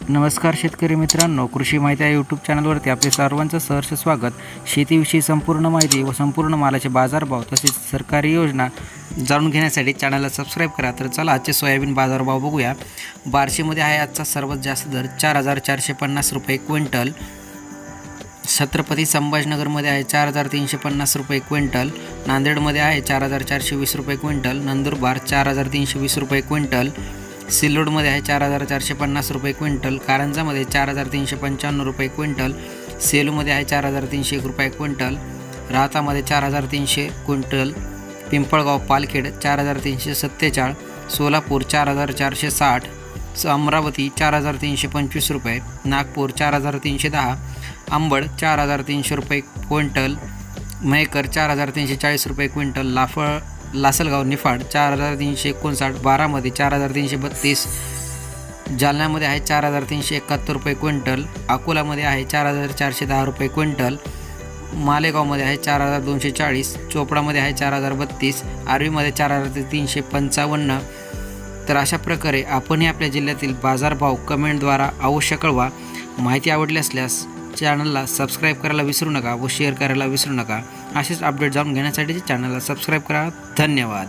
नमस्कार शेतकरी मित्रांनो, कृषी माहिती या यूट्यूब चॅनलवरती आपले सर्वांचं सहर्ष स्वागत। शेतीविषयी संपूर्ण माहिती व संपूर्ण मालाचे बाजारभाव तसेच सरकारी योजना जाणून घेण्यासाठी चॅनलला सबस्क्राईब करा। तर चला आजचे सोयाबीन बाजारभाव बघूया। बार्शीमध्ये आहे आजचा सर्वात जास्त दर 4,450 रुपये क्विंटल। छत्रपती संभाजीनगरमध्ये आहे 4,350 रुपये क्विंटल। नांदेडमध्ये आहे 4,420 रुपये क्विंटल। नंदुरबार 4,320 रुपये क्विंटल। सिल्लोडमध्ये आहे 4,450 रुपये क्विंटल। कारंजामध्ये 4,395 रुपये क्विंटल। सेलूमध्ये आहे 4,301 रुपये क्विंटल। राहतामध्ये 4,300 क्विंटल। पिंपळगाव पालखेड 4,347। सोलापूर 4,460। अमरावती 4,325 रुपये। नागपूर 4,310। अंबड 4,300 रुपये क्विंटल। महेकर 4,340 रुपये क्विंटल। लासलगाव निफाड 4,359। बारामध्ये 4,332। जालन्यामध्ये आहे 4,371 रुपये क्विंटल। अकोलामध्ये आहे 4,410 रुपये क्विंटल। मालेगावमध्ये आहे 4,240। चोपडामध्ये आहे 4,032। आर्वीमध्ये 4,355। तर अशा प्रकारे आपणही आपल्या जिल्ह्यातील बाजारभाव कमेंटद्वारा अवश्य कळवा। माहिती आवडली असल्यास चॅनलला सबस्क्राईब करायला विसरू नका व शेअर करायला विसरू नका। असेच अपडेट जाणून घेण्यासाठी चॅनलला सबस्क्राईब करा। धन्यवाद।